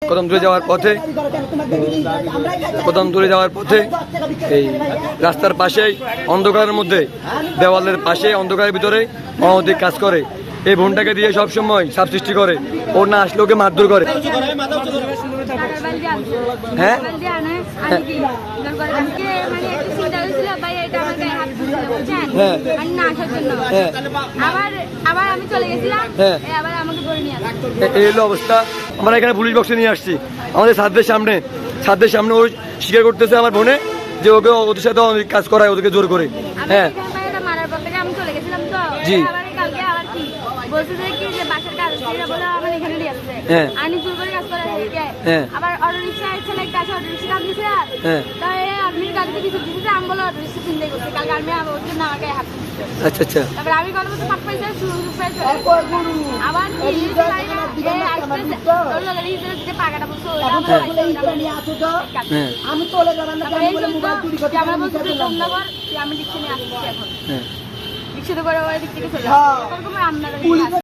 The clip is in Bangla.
কদমতলী যাওয়ার পথে এই রাস্তার পাশেই অন্ধকারের মধ্যে দেওয়ালের পাশে অন্ধকারের ভিতরে অনৈতিক কাজ করে। এই বোনটাকে দিয়ে সবসময় চাপ সৃষ্টি করে, ওর না আসলে ওকে মারধর করে। হ্যাঁ এই হলো অবস্থা। আমরা এখানে পুলিশ বক্সে নিয়ে আসছি আমাদের ছাদের সামনে ওই স্বীকার করতেছে আমার বোনে যে ওকে ওদের সাথে অনেক কাজ করায়, ওদেরকে জোর করে। হ্যাঁ জি আচ্ছা আচ্ছা আমি